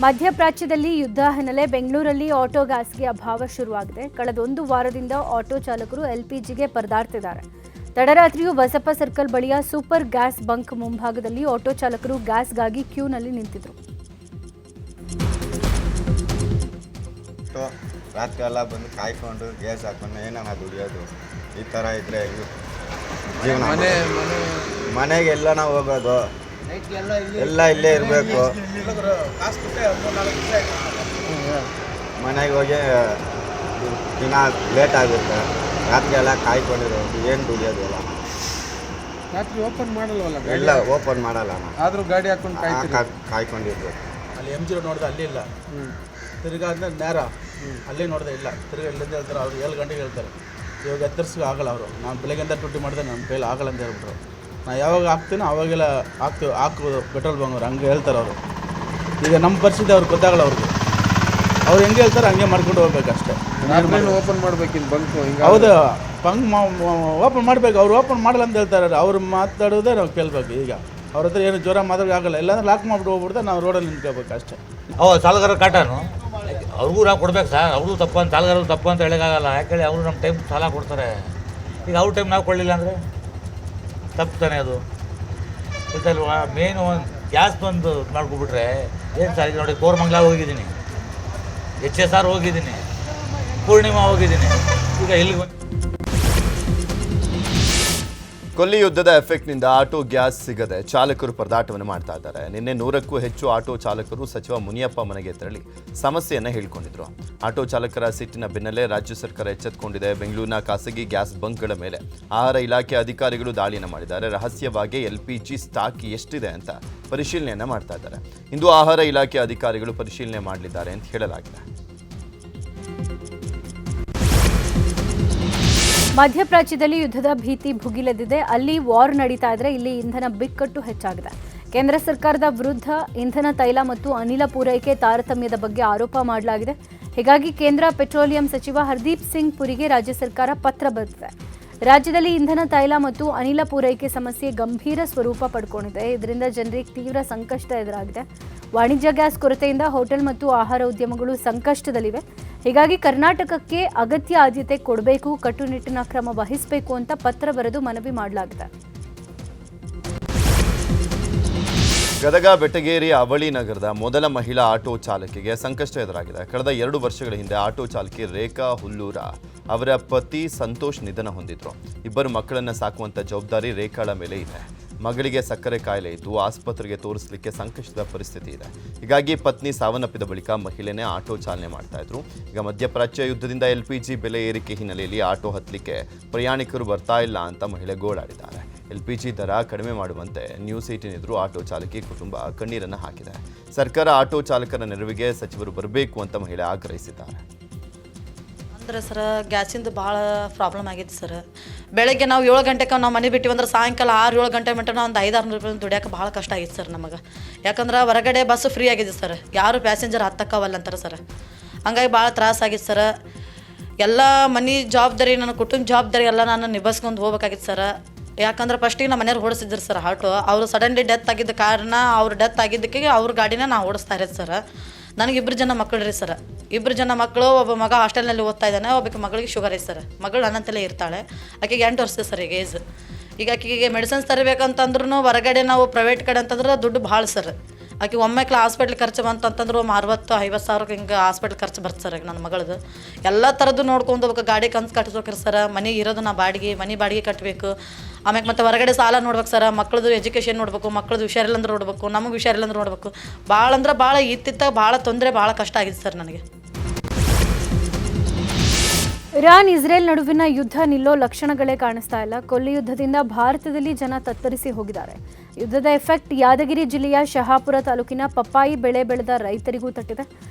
ಮಧ್ಯಪ್ರಾಚ್ಯದಲ್ಲಿ ಯುದ್ಧ ಹಿನ್ನೆಲೆ ಬೆಂಗಳೂರಲ್ಲಿ ಆಟೋ ಗ್ಯಾಸ್ಗೆ ಅಭಾವ ಶುರುವಾಗಿದೆ. ಕಳೆದ 1 ವಾರದಿಂದ ಆಟೋ ಚಾಲಕರು ಎಲ್ಪಿಜಿಗೆ ಪರದಾಡ್ತಿದ್ದಾರೆ. ತಡರಾತ್ರಿಯೂ ಬಸಪ್ಪ ಸರ್ಕಲ್ ಬಳಿಯ ಸೂಪರ್ ಗ್ಯಾಸ್ ಬಂಕ್ ಮುಂಭಾಗದಲ್ಲಿ ಆಟೋ ಚಾಲಕರು ಗ್ಯಾಸ್ಗಾಗಿ ಕ್ಯೂನಲ್ಲಿ ನಿಂತಿದ್ರು. ರಾತ್ರಿ ಎಲ್ಲ ಬಂದು ಕಾಯ್ಕೊಂಡು ಗ್ಯಾಸ್ ಹಾಕೊಂಡು ಏನನ್ನ ದುಡಿಯೋದು, ಈ ಥರ ಇದ್ರೆ ಜೀವನ. ಮನೆಗೆ ಎಲ್ಲ ಹೋಗೋದು, ಎಲ್ಲ ಇಲ್ಲೇ ಇರಬೇಕು. ಮನೆಗೆ ಹೋಗಿ ದಿನ ಲೇಟ್ ಆಗುತ್ತೆ. ರಾತ್ರಿ ಎಲ್ಲ ಕಾಯ್ಕೊಂಡಿರೋದು, ಏನು ದುಡಿಯೋದು ಎಲ್ಲ. ರಾತ್ರಿ ಓಪನ್ ಮಾಡಲ್ವಲ್ಲ? ಎಲ್ಲ ಓಪನ್ ಮಾಡಲ್ಲ, ಆದರೂ ಗಾಡಿ ಹಾಕೊಂಡು ಕಾಯ್ಕೊಂಡಿರ್ಬೇಕು. ಅಲ್ಲಿ MG ರೋಡ್ ನೋಡಿದೆ, ಅಲ್ಲಿ ಇಲ್ಲ. ತಿರ್ಗಾ ಅಂದರೆ ನೇರ ಅಲ್ಲಿ ನೋಡಿದೆ, ಇಲ್ಲ. ತಿರ್ಗಾ ಇಲ್ಲಿಂದ ಹೇಳ್ತಾರೆ, ಅವ್ರು 7 ಗಂಟೆಗೆ ಹೇಳ್ತಾರೆ. ಇವಾಗ ಎತ್ತರಿಸಿ ಆಗಲ್ಲ ಅವರು. ನಾನು ಬೆಳಗ್ಗೆಯಿಂದ ಡ್ಯೂಟಿ ಮಾಡಿದೆ, ನಮ್ಮ ಕೈಲಿ ಆಗಲ್ಲ ಅಂತ ಹೇಳ್ಬಿಟ್ರು. ನಾನು ಯಾವಾಗ ಹಾಕ್ತೀನೋ ಅವಾಗೆಲ್ಲ ಹಾಕೋದು ಪೆಟ್ರೋಲ್ ಬಂಕ್ ಹಂಗೆ ಹೇಳ್ತಾರೆ ಅವರು. ಈಗ ನಮ್ಮ ಪರಿಸ್ಥಿತಿ ಅವ್ರಿಗೆ ಗೊತ್ತಾಗಲ್ಲ. ಅವ್ರು ಹೆಂಗೆ ಹೇಳ್ತಾರೆ ಹಂಗೆ ಮಾಡ್ಕೊಂಡು ಹೋಗ್ಬೇಕು ಅಷ್ಟೇ. ಓಪನ್ ಮಾಡಬೇಕಿತ್ತು ಬಂಕು. ಹೌದು, ಬಂಕ್ ಓಪನ್ ಮಾಡಬೇಕು. ಅವ್ರು ಓಪನ್ ಮಾಡಲ್ಲ ಅಂತ ಹೇಳ್ತಾರೆ. ಅವ್ರು ಮಾತಾಡೋದೇ ನಾವು ಕೇಳಬೇಕು. ಈಗ ಅವ್ರ ಹತ್ರ ಏನು ಜ್ವರ ಮಾತಾಡೋಕ್ಕಾಗಲ್ಲ. ಇಲ್ಲಾಂದ್ರೆ ಲಾಕ್ ಮಾಡಿಬಿಟ್ಟು ಹೋಗ್ಬಿಡ್ತಾರೆ, ನಾವು ರೋಡಲ್ಲಿ ನಿಂತ್ಕೋಬೇಕು ಅಷ್ಟೇ. ಸಾಲಗಾರ ಕಾಟನು ಅವ್ರಿಗೂ ನಾವು ಕೊಡ್ಬೇಕು ಸರ್. ಅವರು ತಪ್ಪು ಅಂತ, ಸಾಲಗಾರರು ತಪ್ಪು ಅಂತ ಹೇಳೋಕ್ಕಾಗಲ್ಲ. ಯಾಕೇಳಿ ಅವರು ನಮ್ಮ ಟೈಮ್ ಸಾಲ ಕೊಡ್ತಾರೆ. ಈಗ ಅವ್ರ ಟೈಮ್ ನಾವು ಕೊಡಲಿಲ್ಲ ಅಂದರೆ ತಪ್ಪು ತಾನೆ ಅದು. ಗೊತ್ತಲ್ವಾ? ಮೇನು ಗ್ಯಾಸ್ ಬಂದು ಮಾಡ್ಕೊಬಿಟ್ರೆ ಏನು ಸರ್. ಈಗ ನೋಡಿ, ಕೋರಮಂಗ್ಲ ಹೋಗಿದ್ದೀನಿ, HSR ಹೋಗಿದ್ದೀನಿ, ಪೂರ್ಣಿಮಾ ಹೋಗಿದ್ದೀನಿ. ಈಗ ಎಲ್ಲಿಗೆ ಕೊಲ್ಲಿ ಯುದ್ಧದ ಎಫೆಕ್ಟ್ನಿಂದ ಆಟೋ ಗ್ಯಾಸ್ ಸಿಗದೆ ಚಾಲಕರು ಪರದಾಟವನ್ನು ಮಾಡ್ತಾ ಇದ್ದಾರೆ. ನಿನ್ನೆ 100ಕ್ಕೂ ಹೆಚ್ಚು ಆಟೋ ಚಾಲಕರು ಸಚಿವ ಮುನಿಯಪ್ಪ ಮನೆಗೆ ತೆರಳಿ ಸಮಸ್ಯೆಯನ್ನು ಹೇಳ್ಕೊಂಡಿದ್ರು. ಆಟೋ ಚಾಲಕರ ಸಿಟ್ಟಿನ ಬೆನ್ನಲ್ಲೇ ರಾಜ್ಯ ಸರ್ಕಾರ ಎಚ್ಚೆತ್ತುಕೊಂಡಿದೆ. ಬೆಂಗಳೂರಿನ ಖಾಸಗಿ ಗ್ಯಾಸ್ ಬಂಕ್ಗಳ ಮೇಲೆ ಆಹಾರ ಇಲಾಖೆ ಅಧಿಕಾರಿಗಳು ದಾಳಿಯನ್ನು ಮಾಡಿದ್ದಾರೆ. ರಹಸ್ಯವಾಗಿ LPG ಸ್ಟಾಕ್ ಎಷ್ಟಿದೆ ಅಂತ ಪರಿಶೀಲನೆಯನ್ನು ಮಾಡ್ತಾ ಇದ್ದಾರೆ. ಇಂದು ಆಹಾರ ಇಲಾಖೆ ಅಧಿಕಾರಿಗಳು ಪರಿಶೀಲನೆ ಮಾಡಲಿದ್ದಾರೆ ಅಂತ ಹೇಳಲಾಗಿದೆ. ಮಧ್ಯಪ್ರಾಚ್ಯದಲ್ಲಿ ಯುದ್ಧದ ಭೀತಿ ಭುಗಿಲೆದ್ದಿದೆ. ಅಲ್ಲಿ ವಾರ್ ನಡೀತಾ ಇದ್ರೆ ಇಲ್ಲಿ ಇಂಧನ ಬಿಕ್ಕಟ್ಟು ಹೆಚ್ಚಾಗಿದೆ. ಕೇಂದ್ರ ಸರ್ಕಾರದ ವಿರುದ್ಧ ಇಂಧನ, ತೈಲ ಮತ್ತು ಅನಿಲ ಪೂರೈಕೆ ತಾರತಮ್ಯದ ಬಗ್ಗೆ ಆರೋಪ ಮಾಡಲಾಗಿದೆ. ಹೀಗಾಗಿ ಕೇಂದ್ರ ಪೆಟ್ರೋಲಿಯಂ ಸಚಿವ ಹರ್ದೀಪ್ ಸಿಂಗ್ ಪುರಿಗೆ ರಾಜ್ಯ ಸರ್ಕಾರ ಪತ್ರ ಬರೆದಿದೆ. ರಾಜ್ಯದಲ್ಲಿ ಇಂಧನ, ತೈಲ ಮತ್ತು ಅನಿಲ ಪೂರೈಕೆ ಸಮಸ್ಯೆ ಗಂಭೀರ ಸ್ವರೂಪ ಪಡ್ಕೊಂಡಿದೆ. ಇದರಿಂದ ಜನರಿಗೆ ತೀವ್ರ ಸಂಕಷ್ಟ ಎದುರಾಗಿದೆ. ವಾಣಿಜ್ಯ ಗ್ಯಾಸ್ ಕೊರತೆಯಿಂದ ಹೋಟೆಲ್ ಮತ್ತು ಆಹಾರ ಉದ್ಯಮಗಳು ಸಂಕಷ್ಟದಲ್ಲಿವೆ. ಹೀಗಾಗಿ ಕರ್ನಾಟಕಕ್ಕೆ ಅಗತ್ಯ ಆದ್ಯತೆ ಕೊಡಬೇಕು, ಕಟ್ಟುನಿಟ್ಟಿನ ಕ್ರಮ ವಹಿಸಬೇಕು ಅಂತ ಪತ್ರ ಬರೆದು ಮನವಿ ಮಾಡಲಾಗಿದೆ. ಗದಗ ಬೆಟಗೇರಿ ಅವಳಿ ನಗರದ ಮೊದಲ ಮಹಿಳಾ ಆಟೋ ಚಾಲಕಿಗೆ ಸಂಕಷ್ಟ ಎದುರಾಗಿದೆ. ಕಳೆದ 2 ವರ್ಷಗಳ ಹಿಂದೆ ಆಟೋ ಚಾಲಕಿ ರೇಖಾ ಹುಲ್ಲೂರ ಅವರ ಪತಿ ಸಂತೋಷ್ ನಿಧನ ಹೊಂದಿದ್ರು. 2 ಮಕ್ಕಳನ್ನು ಸಾಕುವಂಥ ಜವಾಬ್ದಾರಿ ರೇಖಾಳ ಮೇಲೆ ಇದೆ. ಮಗಳಿಗೆ ಸಕ್ಕರೆ ಕಾಯಿಲೆ ಇದ್ದು ಆಸ್ಪತ್ರೆಗೆ ತೋರಿಸಲಿಕ್ಕೆ ಸಂಕಷ್ಟದ ಪರಿಸ್ಥಿತಿ ಇದೆ. ಹೀಗಾಗಿ ಪತ್ನಿ ಸಾವನ್ನಪ್ಪಿದ ಬಳಿಕ ಮಹಿಳೆನೇ ಆಟೋ ಚಾಲನೆ ಮಾಡ್ತಾ ಇದ್ರು. ಈಗ ಮಧ್ಯಪ್ರಾಚ್ಯ ಯುದ್ಧದಿಂದ LPG ಬೆಲೆ ಏರಿಕೆ ಹಿನ್ನೆಲೆಯಲ್ಲಿ ಆಟೋ ಹತ್ತಲಿಕ್ಕೆ ಪ್ರಯಾಣಿಕರು ಬರ್ತಾ ಇಲ್ಲ ಅಂತ ಮಹಿಳೆ ಗೋಳಾಡಿದ್ದಾರೆ. LPG ದರ ಕಡಿಮೆ ಮಾಡುವಂತೆ ನ್ಯೂಸ್ 18 ಎದುರು ಆಟೋ ಚಾಲಕಿ ಕುಟುಂಬ ಕಣ್ಣೀರನ್ನು ಹಾಕಿದೆ. ಸರ್ಕಾರ ಆಟೋ ಚಾಲಕರ ನೆರವಿಗೆ ಸಚಿವರು ಬರಬೇಕು ಅಂತ ಮಹಿಳೆ ಆಗ್ರಹಿಸಿದ್ದಾರೆ. ಅಂದ್ರೆ ಸರ್, ಗ್ಯಾಸಿಂದು ಭಾಳ ಪ್ರಾಬ್ಲಮ್ ಆಗೈತೆ ಸರ್. ಬೆಳಗ್ಗೆ ನಾವು 7 ಗಂಟೆಗೆ ನಾವು ಮನೆ ಬಿಟ್ಟಿವಂದ್ರೆ ಸಾಯಂಕಾಲ 6-7 ಗಂಟೆ ಮಟ್ಟ ಒಂದು 500-600 ರೂಪಾಯಿ ದುಡಿಯೋಕೆ ಭಾಳ ಕಷ್ಟ ಆಗಿತ್ತು ಸರ್ ನಮಗೆ. ಯಾಕಂದ್ರೆ ಹೊರಗಡೆ ಬಸ್ ಫ್ರೀ ಆಗಿದೆ ಸರ್, ಯಾರು ಪ್ಯಾಸೆಂಜರ್ ಹತ್ತಕ್ಕವಲ್ಲ ಅಂತಾರೆ ಸರ್. ಹಂಗಾಗಿ ಭಾಳ ತ್ರಾಸ ಆಗಿತ್ತು ಸರ್. ಎಲ್ಲ ಮನೆ ಜವಾಬ್ದಾರಿ, ನನ್ನ ಕುಟುಂಬ ಜವಾಬ್ದಾರಿ ಎಲ್ಲ ನಾನು ನಿಭಾಯಿಸ್ಕೊಂಡು ಹೋಗ್ಬೇಕಾಗಿತ್ತು ಸರ್. ಯಾಕಂದ್ರೆ ಫಸ್ಟಿಗೆ ನಮ್ಮ ಮನೆಯವ್ರು ಓಡಿಸಿದ್ರು ಸರ್ ಆಟೋ. ಅವರು ಸಡನ್ಲಿ ಡೆತ್ ಆಗಿದ್ದ ಕಾರಣ, ಅವ್ರು ಡೆತ್ ಆಗಿದ್ದಕ್ಕೆ ಅವ್ರ ಗಾಡಿನ ನಾವು ಓಡಿಸ್ತಾ ಇರೋದು ಸರ್. ನನಗೆ 2 ಜನ ಮಕ್ಕಳು ರೀ ಸರ್. 2 ಜನ ಮಕ್ಕಳು. ಒಬ್ಬ ಮಗ ಹಾಸ್ಟೆಲ್ನಲ್ಲಿ ಓದ್ತಾ ಇದ್ದಾನೆ, ಒಬ್ಬಕ್ಕೆ ಮಗಳಿಗೆ ಶುಗರ್ ಐತೆ ಸರ್. ಮಗಳು ನನ್ನಂತಲೇ ಇರ್ತಾಳೆ. ಆಕೆಗೆ 8 ವರ್ಷ ಸರ್ ಈಗ ಏಜ್. ಈಗ ಆಕೆಗೆ ಮೆಡಿಸಿನ್ಸ್ ತರಬೇಕಂತಂದ್ರೂ ಹೊರಗಡೆ ನಾವು ಪ್ರೈವೇಟ್ ಕಡೆ ಅಂತಂದ್ರೆ ದುಡ್ಡು ಭಾಳ ಸರ್. ಆಕೆ ಒಮ್ಮೆಕ್ಲ ಹಾಸ್ಪಿಟ್ಲ್ ಖರ್ಚು ಬಂತಂತಂದ್ರೆ 60-50 ಸಾವಿರಕ್ಕೆ ಹಿಂಗೆ ಹಾಸ್ಪಿಟ್ಲ್ ಖರ್ಚು ಬರ್ತದೆ ಸರ್. ಈಗ ನನ್ನ ಮಗಳದು ಎಲ್ಲ ಥರದ್ದು ನೋಡ್ಕೊಂಡು ಹೋಗ್ಬೇಕು. ಗಾಡಿ ಕಂತು ಕಟ್ಸ್ಬೇಕ್ರಿ ಸರ್. ಮನೆ ಇರೋದು ನಾ ಬಾಡಿಗೆ, ಮನೆ ಬಾಡಿಗೆ ಕಟ್ಟಬೇಕು. ಆಮ್ಯಾಗ ಮತ್ತು ಹೊರಗಡೆ ಸಾಲ ನೋಡ್ಬೇಕು ಸರ್. ಮಕ್ಕಳದು ಎಜುಕೇಷನ್ ನೋಡ್ಬೇಕು, ಮಕ್ಕಳದು ಹುಷಾರಿಲ್ಲಂದ್ರೆ ನೋಡ್ಬೇಕು, ನಮಗೆ ಹುಷಾರಿಲ್ಲಂದ್ರೆ ನೋಡ್ಬೇಕು. ಭಾಳ ಅಂದ್ರೆ ಭಾಳ ಇತ್ತಿತ್ತ ಭಾಳ ತೊಂದರೆ, ಭಾಳ ಕಷ್ಟ ಆಗಿದೆ ಸರ್ ನನಗೆ. ಇರಾನ್ ಇಸ್ರೇಲ್ ನಡುವಿನ ಯುದ್ಧ ನಿಲ್ಲೋ ಲಕ್ಷಣಗಳೇ ಕಾಣಿಸ್ತಾ ಇಲ್ಲ. ಕೊಲ್ಲಿ ಯುದ್ಧದಿಂದ ಭಾರತದಲ್ಲಿ ಜನ ತತ್ತರಿಸಿ ಹೋಗಿದ್ದಾರೆ. ಯುದ್ಧದ ಎಫೆಕ್ಟ್ ಯಾದಗಿರಿ ಜಿಲ್ಲೆಯ ಶಹಾಪುರ ತಾಲೂಕಿನ ಪಪ್ಪಾಯಿ ಬೆಳೆ ಬೆಳೆದ ರೈತರಿಗೂ ತಟ್ಟಿದೆ.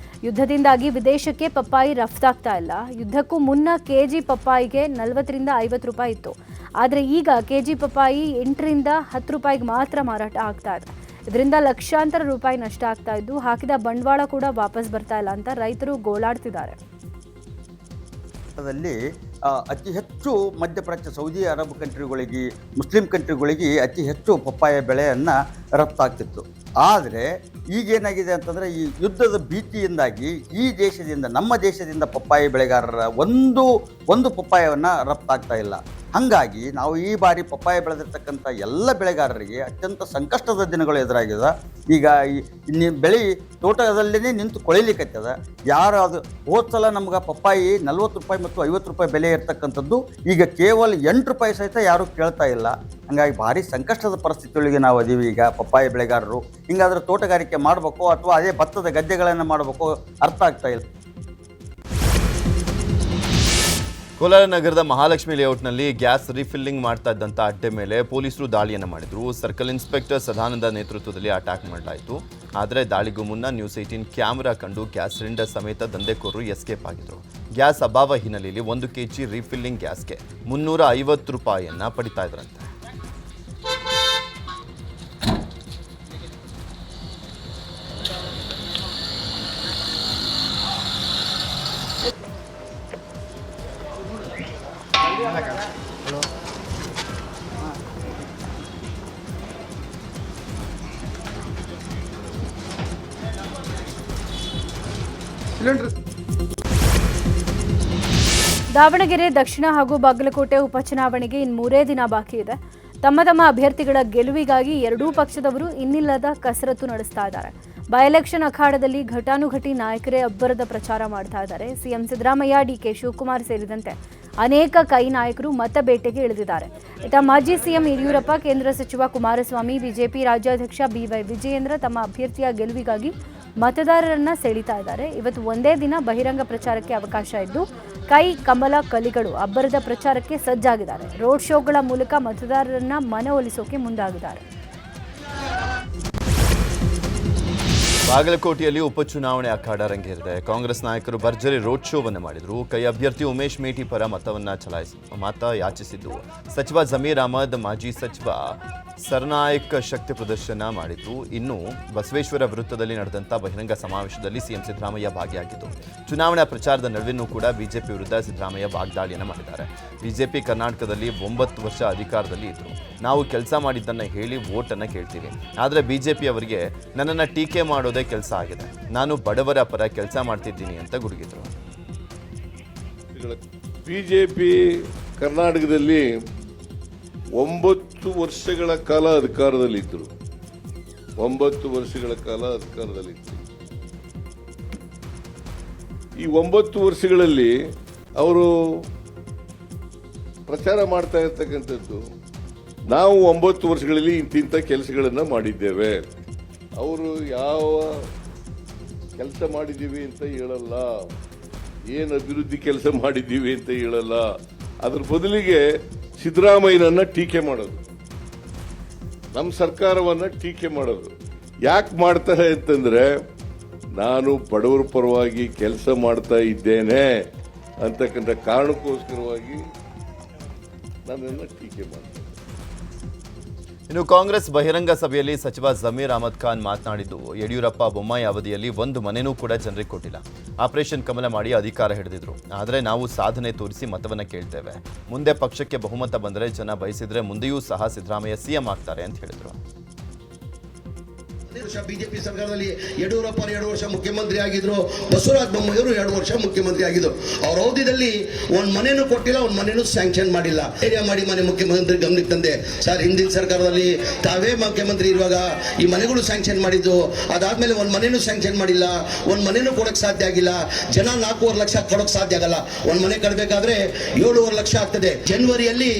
ಯುದ್ಧದಿಂದಾಗಿ ವಿದೇಶಕ್ಕೆ ಪಪ್ಪಾಯಿ ರಫ್ತಾಗ್ತಾ ಇಲ್ಲ. ಯುದ್ಧಕ್ಕೂ ಮುನ್ನ ಕೆಜಿ ಪಪ್ಪಾಯಿಗೆ 40-50 ರೂಪಾಯಿ ಇತ್ತು. ಆದರೆ ಈಗ ಕೆಜಿ ಪಪ್ಪಾಯಿ 8-10 ರೂಪಾಯಿಗೆ ಮಾತ್ರ ಮಾರಾಟ ಆಗ್ತಾ ಇದೆ. ಇದರಿಂದ ಲಕ್ಷಾಂತರ ರೂಪಾಯಿ ನಷ್ಟ ಆಗ್ತಾ ಇದ್ದು ಹಾಕಿದ ಬಂಡವಾಳ ಕೂಡ ವಾಪಸ್ ಬರ್ತಾ ಇಲ್ಲ ಅಂತ ರೈತರು ಗೋಳಾಡ್ತಿದ್ದಾರೆ. ಅತಿ ಹೆಚ್ಚು ಮಧ್ಯಪ್ರಾಚ್ಯ, ಸೌದಿ ಅರಬ್ ಕಂಟ್ರಿಗಳಿಗೆ, ಮುಸ್ಲಿಂ ಕಂಟ್ರಿಗಳಿಗೆ ಅತಿ ಹೆಚ್ಚು ಪಪ್ಪಾಯ ಬೆಳೆಯನ್ನು ರಫ್ತಾಗ್ತಿತ್ತು. ಆದರೆ ಈಗೇನಾಗಿದೆ ಅಂತಂದರೆ ಈ ಯುದ್ಧದ ಭೀತಿಯಿಂದಾಗಿ ಈ ದೇಶದಿಂದ, ನಮ್ಮ ದೇಶದಿಂದ ಪಪ್ಪಾಯಿ ಬೆಳೆಗಾರರ ಒಂದು ಪಪ್ಪಾಯವನ್ನು ರಫ್ತಾಗ್ತಾ ಇಲ್ಲ. ಹಾಗಾಗಿ ನಾವು ಈ ಬಾರಿ ಪಪ್ಪಾಯ ಬೆಳೆದಿರ್ತಕ್ಕಂಥ ಎಲ್ಲ ಬೆಳೆಗಾರರಿಗೆ ಅತ್ಯಂತ ಸಂಕಷ್ಟದ ದಿನಗಳು ಎದುರಾಗಿದೆ. ಈಗ ಬೆಳೆ ತೋಟದಲ್ಲೇ ನಿಂತು ಕೊಳಿಲಿಕ್ಕತ್ತದ. ಯಾರು ಅದು ಹೋದ ಸಲ ನಮ್ಗೆ ಪಪ್ಪಾಯಿ 40 ರೂಪಾಯಿ ಮತ್ತು 50 ರೂಪಾಯಿ ಬೆಲೆ ಇರ್ತಕ್ಕಂಥದ್ದು ಈಗ ಕೇವಲ 8 ರೂಪಾಯಿ ಸಹಿತ ಯಾರೂ ಕೇಳ್ತಾ ಇಲ್ಲ. ಹಾಗಾಗಿ ಭಾರಿ ಸಂಕಷ್ಟದ ಪರಿಸ್ಥಿತಿಯೊಳಗೆ ನಾವು ಅದೀವಿ ಈಗ ಪಪ್ಪಾಯಿ ಬೆಳೆಗಾರರು. ಹಿಂಗಾದ್ರೆ ತೋಟಗಾರಿಕೆ ಮಾಡಬೇಕು ಅಥವಾ ಅದೇ ಭತ್ತದ ಗದ್ದೆಗಳನ್ನು ಮಾಡಬೇಕು ಅರ್ಥ ಆಗ್ತಾ ಇಲ್ಲ. ಕೋಲಾರ ನಗರದ ಮಹಾಲಕ್ಷ್ಮಿ ಲೇಔಟ್ನಲ್ಲಿ ಗ್ಯಾಸ್ ರೀಫಿಲ್ಲಿಂಗ್ ಮಾಡ್ತಾ ಇದ್ದಂಥ ಅಡ್ಡೆ ಮೇಲೆ ಪೊಲೀಸರು ದಾಳಿಯನ್ನು ಮಾಡಿದರು. ಸರ್ಕಲ್ ಇನ್ಸ್ಪೆಕ್ಟರ್ ಸದಾನಂದ ನೇತೃತ್ವದಲ್ಲಿ ಅಟ್ಯಾಕ್ ಮಾಡಲಾಯಿತು. ಆದರೆ ದಾಳಿಗೂ ಮುನ್ನ ನ್ಯೂಸ್ 18 ಕ್ಯಾಮೆರಾ ಕಂಡು ಗ್ಯಾಸ್ ಸಿಲಿಂಡರ್ ಸಮೇತ ದಂಧೆಕೋರರು ಎಸ್ಕೇಪ್ ಆಗಿದ್ರು. ಗ್ಯಾಸ್ ಅಭಾವ ಹಿನ್ನೆಲೆಯಲ್ಲಿ 1 kg ರೀಫಿಲ್ಲಿಂಗ್ ಗ್ಯಾಸ್ಗೆ 350 ರೂಪಾಯಿಯನ್ನು ಪಡಿತಾ ಇದ್ರಂತೆ. ದಾವಣಗೆರೆ ದಕ್ಷಿಣ ಹಾಗೂ ಬಾಗಲಕೋಟೆ ಉಪಚುನಾವಣೆಗೆ ಇನ್ನು 3 ದಿನ ಬಾಕಿ ಇದೆ. ತಮ್ಮ ಅಭ್ಯರ್ಥಿಗಳ ಗೆಲುವಿಗಾಗಿ ಎರಡೂ ಪಕ್ಷದವರು ಇನ್ನಿಲ್ಲದ ಕಸರತ್ತು ನಡೆಸ್ತಾ ಇದ್ದಾರೆ. ಬೈ ಎಲೆಕ್ಷನ್ ಅಖಾಡದಲ್ಲಿ ಘಟಾನುಘಟಿ ನಾಯಕರೇ ಅಬ್ಬರದ ಪ್ರಚಾರ ಮಾಡ್ತಾ ಇದ್ದಾರೆ. ಸಿಎಂ ಸಿದ್ದರಾಮಯ್ಯ, ಡಿಕೆ ಶಿವಕುಮಾರ್ ಸೇರಿದಂತೆ ಅನೇಕ ಕೈ ನಾಯಕರು ಮತಬೇಟೆಗೆ ಇಳಿದಿದ್ದಾರೆ. ಮಾಜಿ ಸಿಎಂ ಯಡಿಯೂರಪ್ಪ, ಕೇಂದ್ರ ಸಚಿವ ಕುಮಾರಸ್ವಾಮಿ, ಬಿಜೆಪಿ ರಾಜ್ಯಾಧ್ಯಕ್ಷ ಬಿವೈ ವಿಜಯೇಂದ್ರ ತಮ್ಮ ಅಭ್ಯರ್ಥಿಯ ಗೆಲುವಿಗಾಗಿ ಮತದಾರರನ್ನ ಸೆಳೀತಾ ಇದ್ದಾರೆ. ಇವತ್ತು ಒಂದೇ ದಿನ ಬಹಿರಂಗ ಪ್ರಚಾರಕ್ಕೆ ಅವಕಾಶ ಇದ್ದು ಕೈ ಕಮಲ ಕಲಿಗಳು ಅಬ್ಬರದ ಪ್ರಚಾರಕ್ಕೆ ಸಜ್ಜಾಗಿದ್ದಾರೆ. ರೋಡ್ ಶೋಗಳ ಮೂಲಕ ಮತದಾರರನ್ನ ಮನವೊಲಿಸೋಕೆ ಮುಂದಾಗಿದ್ದಾರೆ. ಬಾಗಲಕೋಟೆಯಲ್ಲಿ ಉಪಚುನಾವಣೆ ಅಖಾಡ ರಂಗೇರಿದೆ. ಕಾಂಗ್ರೆಸ್ ನಾಯಕರು ಭರ್ಜರಿ ರೋಡ್ ಶೋವನ್ನು ಮಾಡಿದರು. ಕೈ ಅಭ್ಯರ್ಥಿ ಉಮೇಶ್ ಮೇಟಿ ಪರ ಮತ ಯಾಚಿಸಿದ್ದು ಸಚಿವ ಜಮೀರ್ ಅಹಮದ್, ಮಾಜಿ ಸಚಿವ ಸರ್ನಾಯಕ್ ಶಕ್ತಿ ಪ್ರದರ್ಶನ ಮಾಡಿದ್ದು. ಇನ್ನು ಬಸವೇಶ್ವರ ವೃತ್ತದಲ್ಲಿ ನಡೆದಂಥ ಬಹಿರಂಗ ಸಮಾವೇಶದಲ್ಲಿ ಸಿಎಂ ಸಿದ್ದರಾಮಯ್ಯ ಭಾಗಿಯಾಗಿದ್ದು ಚುನಾವಣಾ ಪ್ರಚಾರದ ನಡುವೆಯೂ ಕೂಡ ಬಿಜೆಪಿ ವಿರುದ್ಧ ಸಿದ್ದರಾಮಯ್ಯ ವಾಗ್ದಾಳಿಯನ್ನು ಮಾಡಿದ್ದಾರೆ. ಬಿಜೆಪಿ ಕರ್ನಾಟಕದಲ್ಲಿ 9 ವರ್ಷ ಅಧಿಕಾರದಲ್ಲಿ ಇದ್ರು. ನಾವು ಕೆಲಸ ಮಾಡಿದ್ದನ್ನು ಹೇಳಿ ವೋಟನ್ನು ಕೇಳ್ತೀವಿ. ಆದರೆ ಬಿಜೆಪಿ ಅವರಿಗೆ ನನ್ನನ್ನು ಟೀಕೆ ಮಾಡೋದೇ ಕೆಲಸ ಆಗಿದೆ. ನಾನು ಬಡವರ ಪರ ಕೆಲಸ ಮಾಡ್ತಿದ್ದೀನಿ ಅಂತ ಗುಡುಗಿದ್ರು. ಬಿಜೆಪಿ ಕರ್ನಾಟಕದಲ್ಲಿ 9 ವರ್ಷಗಳ ಕಾಲ ಅಧಿಕಾರದಲ್ಲಿದ್ದರು. 9 ವರ್ಷಗಳ ಕಾಲ ಅಧಿಕಾರದಲ್ಲಿದ್ದರು. ಈ 9 ವರ್ಷಗಳಲ್ಲಿ ಅವರು ಪ್ರಚಾರ ಮಾಡ್ತಾ ಇರ್ತಕ್ಕಂಥದ್ದು, ನಾವು 9 ವರ್ಷಗಳಲ್ಲಿ ಇಂತಿಂಥ ಕೆಲಸಗಳನ್ನು ಮಾಡಿದ್ದೇವೆ. ಅವರು ಯಾವ ಕೆಲಸ ಮಾಡಿದ್ದೀವಿ ಅಂತ ಹೇಳಲ್ಲ, ಏನು ಅಭಿವೃದ್ಧಿ ಕೆಲಸ ಮಾಡಿದ್ದೀವಿ ಅಂತ ಹೇಳಲ್ಲ. ಅದ್ರ ಬದಲಿಗೆ ಸಿದ್ದರಾಮಯ್ಯನನ್ನ ಟೀಕೆ ಮಾಡೋದು, ನಮ್ಮ ಸರ್ಕಾರವನ್ನ ಟೀಕೆ ಮಾಡೋದು. ಯಾಕೆ ಮಾಡ್ತಾರೆ ಅಂತಂದ್ರೆ, ನಾನು ಬಡವರ ಪರವಾಗಿ ಕೆಲಸ ಮಾಡ್ತಾ ಇದ್ದೇನೆ ಅಂತಕ್ಕಂಥ ಕಾರಣಕ್ಕೋಸ್ಕರವಾಗಿ ನನ್ನನ್ನು ಟೀಕೆ ಮಾಡ್ತಾರೆ. ಇನ್ನು ಕಾಂಗ್ರೆಸ್ ಬಹಿರಂಗ ಸಭೆಯಲ್ಲಿ ಸಚಿವ ಜಮೀರ್ ಅಹಮದ್ ಖಾನ್ ಮಾತನಾಡಿದ್ದು, ಯಡಿಯೂರಪ್ಪ, ಬೊಮ್ಮಾಯಿ ಅವಧಿಯಲ್ಲಿ ಒಂದು ಮನೆನೂ ಕೂಡ ಜನರಿಗೆ ಕೊಟ್ಟಿಲ್ಲ. ಆಪರೇಷನ್ ಕಮಲ ಮಾಡಿ ಅಧಿಕಾರ ಹಿಡಿದಿದ್ರು. ಆದರೆ ನಾವು ಸಾಧನೆ ತೋರಿಸಿ ಮತವನ್ನು ಕೇಳ್ತೇವೆ. ಮುಂದೆ ಪಕ್ಷಕ್ಕೆ ಬಹುಮತ ಬಂದರೆ, ಜನ ಬಯಸಿದ್ರೆ ಮುಂದೆಯೂ ಸಹ ಸಿದ್ದರಾಮಯ್ಯ ಸಿಎಂ ಆಗ್ತಾರೆ ಅಂತ ಹೇಳಿದ್ರು. ಬಿಜೆಪಿ ಸರ್ಕಾರದಲ್ಲಿ ಯಡಿಯೂರಪ್ಪ 2 ವರ್ಷ ಮುಖ್ಯಮಂತ್ರಿ ಆಗಿದ್ರು. ಬಸವರಾಜ ಬೊಮ್ಮಾಯಿಯವರು 2 ವರ್ಷ ಮುಖ್ಯಮಂತ್ರಿ ಆಗಿದ್ರು. ಅವ್ರ ಅವಧಿಯಲ್ಲಿ ಒಂದು ಮನೆನೂ ಕೊಟ್ಟಿಲ್ಲ, ಒಂದು ಮನೆನೂ ಸ್ಯಾಂಕ್ಷನ್ ಮಾಡಿಲ್ಲ. ಏರಿಯಾ ಮಾಡಿ ಮನೆ ಮುಖ್ಯಮಂತ್ರಿ ಗಮನಕ್ಕೆ ತಂದೆ. ಸರ್, ಹಿಂದಿನ ಸರ್ಕಾರದಲ್ಲಿ ತಾವೇ ಮುಖ್ಯಮಂತ್ರಿ ಇರುವಾಗ ಈ ಮನೆಗಳು ಸ್ಯಾಂಕ್ಷನ್ ಮಾಡಿದ್ದು. ಅದಾದ್ಮೇಲೆ ಒಂದು ಮನೆನೂ ಸ್ಯಾಂಕ್ಷನ್ ಮಾಡಿಲ್ಲ, ಒಂದು ಮನೆನೂ ಕೊಡಕ್ಕೆ ಸಾಧ್ಯ ಆಗಿಲ್ಲ. ಜನ 4.5 ಲಕ್ಷ ಕೊಡಕ್ಕೆ ಸಾಧ್ಯ ಆಗಲ್ಲ. ಒಂದು ಮನೆ ಕಟ್ಟಬೇಕಾದ್ರೆ 7.5 ಲಕ್ಷ ಆಗ್ತದೆ. ಜನವರಿಯಲ್ಲಿ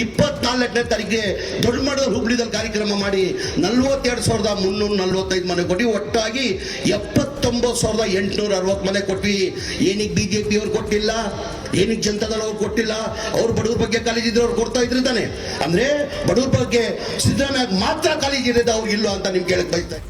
24ನೇ ತಾರೀಕಿಗೆ ದೊಡ್ಡ ಮಟ್ಟದ ಹುಬ್ಳಿದಲ್ಲಿ ಕಾರ್ಯಕ್ರಮ ಮಾಡಿ 42,345 ಮನೆ ಕೊಟ್ವಿ. ಒಟ್ಟಾಗಿ 79,860 ಮನೆ ಕೊಟ್ವಿ. ಏನಿಗೆ ಬಿಜೆಪಿ ಅವ್ರು ಕೊಟ್ಟಿಲ್ಲ, ಏನಿಗೆ ಜನತಾದಳ ಅವ್ರು ಕೊಟ್ಟಿಲ್ಲ? ಅವ್ರು ಬಡವ್ರ ಬಗ್ಗೆ ಕಾಳಜಿ ಇದ್ರೆ ಅವ್ರು ಕೊಡ್ತಾ ಇದ್ರು ತಾನೆ. ಅಂದ್ರೆ ಬಡವ್ರ ಬಗ್ಗೆ ಸಿದ್ದರಾಮಯ್ಯ ಮಾತ್ರ ಕಾಳಜಿ ಇರೋದು, ಅವ್ರು ಇಲ್ಲ ಅಂತ ನಿಮ್ಗೆ ಕೇಳಕ್ ಬಯಸ್ತಾ.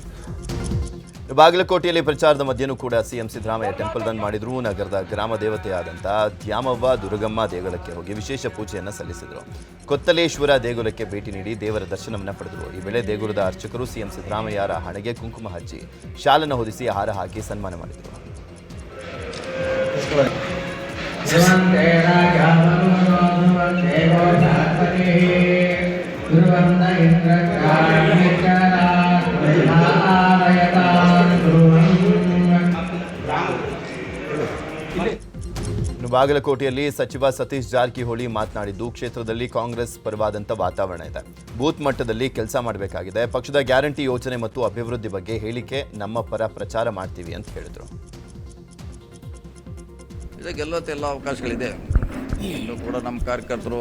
ಬಾಗಲಕೋಟೆಯಲ್ಲಿ ಪ್ರಚಾರದ ಮಧ್ಯೆಯೂ ಕೂಡ ಸಿಎಂ ಸಿದ್ದರಾಮಯ್ಯ ಟೆಂಪಲ್ ರನ್ ಮಾಡಿದ್ರು. ನಗರದ ಗ್ರಾಮ ದೇವತೆಯಾದಂಥ ದ್ಯಾಮವ್ವ ದುರ್ಗಮ್ಮ ದೇಗುಲಕ್ಕೆ ಹೋಗಿ ವಿಶೇಷ ಪೂಜೆಯನ್ನು ಸಲ್ಲಿಸಿದರು. ಕೊತ್ತಲೇಶ್ವರ ದೇಗುಲಕ್ಕೆ ಭೇಟಿ ನೀಡಿ ದೇವರ ದರ್ಶನವನ್ನು ಪಡೆದರು. ಈ ವೇಳೆ ದೇಗುಲದ ಅರ್ಚಕರು ಸಿಎಂ ಸಿದ್ದರಾಮಯ್ಯರ ಹಣೆಗೆ ಕುಂಕುಮ ಹಚ್ಚಿ ಶಾಲನ್ನು ಹೊದಿಸಿ ಹಾರ ಹಾಕಿ ಸನ್ಮಾನ ಮಾಡಿದರು. ಇಂದ್ರ ಬಾಗಲಕೋಟೆಯಲ್ಲಿ ಸಚಿವ ಸತೀಶ್ ಜಾರಕಿಹೊಳಿ ಮಾತನಾಡಿದ್ದು ಕ್ಷೇತ್ರದಲ್ಲಿ ಕಾಂಗ್ರೆಸ್ ಪರವಾದಂಥ ವಾತಾವರಣ ಇದೆ. ಬೂತ್ ಮಟ್ಟದಲ್ಲಿ ಕೆಲಸ ಮಾಡಬೇಕಾಗಿದೆ. ಪಕ್ಷದ ಗ್ಯಾರಂಟಿ ಯೋಜನೆ ಮತ್ತು ಅಭಿವೃದ್ಧಿ ಬಗ್ಗೆ ಹೇಳಿಕೆ ನಮ್ಮ ಪರ ಪ್ರಚಾರ ಮಾಡ್ತೀವಿ ಅಂತ ಹೇಳಿದರು. ಗೆಲ್ಲೋತ್ತೆ ಎಲ್ಲ ಅವಕಾಶಗಳಿದೆ. ಇನ್ನು ಕೂಡ ನಮ್ಮ ಕಾರ್ಯಕರ್ತರು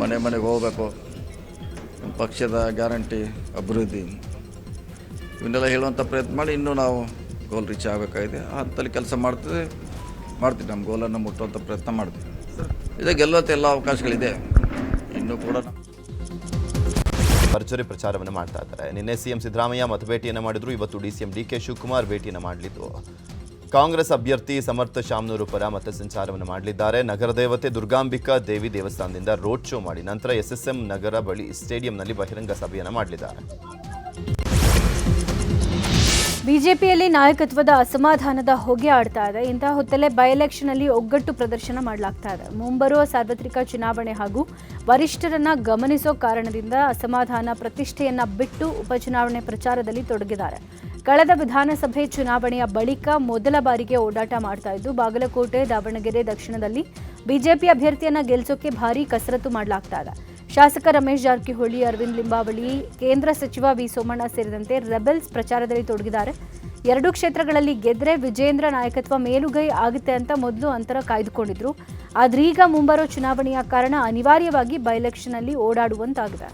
ಮನೆ ಮನೆಗೆ ಹೋಗಬೇಕು. ಪಕ್ಷದ ಗ್ಯಾರಂಟಿ ಅಭಿವೃದ್ಧಿ ಇವನ್ನೆಲ್ಲ ಹೇಳುವಂಥ ಪ್ರಯತ್ನ ಮಾಡಿ ಇನ್ನೂ ನಾವು ಗೋಲ್ ರೀಚ್ ಆಗಬೇಕಾಗಿದೆ. ಆ ಹಂತದಲ್ಲಿ ಕೆಲಸ ಮಾಡ್ತೀವಿ. ನಮ್ಮ ಗೋಲನ್ನು ಮುಟ್ಟುವಂಥ ಪ್ರಯತ್ನ ಮಾಡ್ತೀವಿ. ಗೆಲ್ಲೋತ್ತೆ ಎಲ್ಲ ಅವಕಾಶಗಳಿದೆ. ಇನ್ನೂ ಕೂಡ ಭರ್ಜರಿ ಪ್ರಚಾರವನ್ನು ಮಾಡ್ತಾ ಇದ್ದಾರೆ. ನಿನ್ನೆ ಸಿಎಂ ಸಿದ್ದರಾಮಯ್ಯ ಮತಭೇಟಿಯನ್ನು ಮಾಡಿದ್ರು. ಇವತ್ತು ಡಿಸಿಎಂ ಡಿಕೆ ಶಿವಕುಮಾರ್ ಭೇಟಿಯನ್ನು ಮಾಡಲಿದ್ದು ಕಾಂಗ್ರೆಸ್ ಅಭ್ಯರ್ಥಿ ಸಮರ್ಥ ಶಾಮನೂರು ಪರ ಮತ ಸಂಚಾರವನ್ನು ಮಾಡಲಿದ್ದಾರೆ. ನಗರ ದೇವತೆ ದುರ್ಗಾಂಬಿಕಾ ದೇವಿ ದೇವಸ್ಥಾನದಿಂದ ರೋಡ್ ಶೋ ಮಾಡಿ ನಂತರ ಎಸ್ಎಸ್ಎಂ ನಗರ ಬಳಿ ಸ್ಟೇಡಿಯಂನಲ್ಲಿ ಬಹಿರಂಗ ಸಭೆಯನ್ನು ಮಾಡಲಿದ್ದಾರೆ. ಬಿಜೆಪಿಯಲ್ಲಿ ನಾಯಕತ್ವದ ಅಸಮಾಧಾನದ ಹೊಗೆ ಆಡ್ತಾ ಇದೆ. ಇಂತಹ ಹೊತ್ತಲ್ಲೇ ಬೈ ಎಲೆಕ್ಷನ್ ಅಲ್ಲಿ ಒಗ್ಗಟ್ಟು ಪ್ರದರ್ಶನ ಮಾಡಲಾಗ್ತಾ ಇದೆ. ಮುಂಬರುವ ಸಾರ್ವತ್ರಿಕ ಚುನಾವಣೆ ಹಾಗೂ ವರಿಷ್ಠರನ್ನ ಗಮನಿಸೋ ಕಾರಣದಿಂದ ಅಸಮಾಧಾನ ಪ್ರತಿಷ್ಠೆಯನ್ನ ಬಿಟ್ಟು ಉಪಚುನಾವಣೆ ಪ್ರಚಾರದಲ್ಲಿ ತೊಡಗಿದ್ದಾರೆ. ಕಳೆದ ವಿಧಾನಸಭೆ ಚುನಾವಣೆಯ ಬಳಿಕ ಮೊದಲ ಬಾರಿಗೆ ಓಡಾಟ ಮಾಡ್ತಾ ಇದ್ದು ಬಾಗಲಕೋಟೆ, ದಾವಣಗೆರೆ ದಕ್ಷಿಣದಲ್ಲಿ ಬಿಜೆಪಿ ಅಭ್ಯರ್ಥಿಯನ್ನ ಗೆಲ್ಲಿಸೋಕೆ ಭಾರೀ ಕಸರತ್ತು ಮಾಡಲಾಗ್ತಾ ಇದೆ. ಶಾಸಕ ರಮೇಶ್ ಜಾರಕಿಹೊಳಿ, ಅರವಿಂದ್ ಲಿಂಬಾವಳಿ, ಕೇಂದ್ರ ಸಚಿವ ವಿ ಸೋಮಣ್ಣ ಸೇರಿದಂತೆ ರೆಬೆಲ್ಸ್ ಪ್ರಚಾರದಲ್ಲಿ ತೊಡಗಿದ್ದಾರೆ. 2 ಕ್ಷೇತ್ರಗಳಲ್ಲಿ ಗೆದ್ರೆ ವಿಜೇಂದ್ರ ನಾಯಕತ್ವ ಮೇಲುಗೈ ಆಗುತ್ತೆ ಅಂತ ಮೊದಲು ಅಂತರ ಕಾಯ್ದುಕೊಂಡಿದ್ರು. ಆದ್ರೀಗ ಮುಂಬರೋ ಚುನಾವಣೆಯ ಕಾರಣ ಅನಿವಾರ್ಯವಾಗಿ ಬೈ ಎಲೆಕ್ಷನ್ ಅಲ್ಲಿ ಓಡಾಡುವಂತಾಗಿದೆ.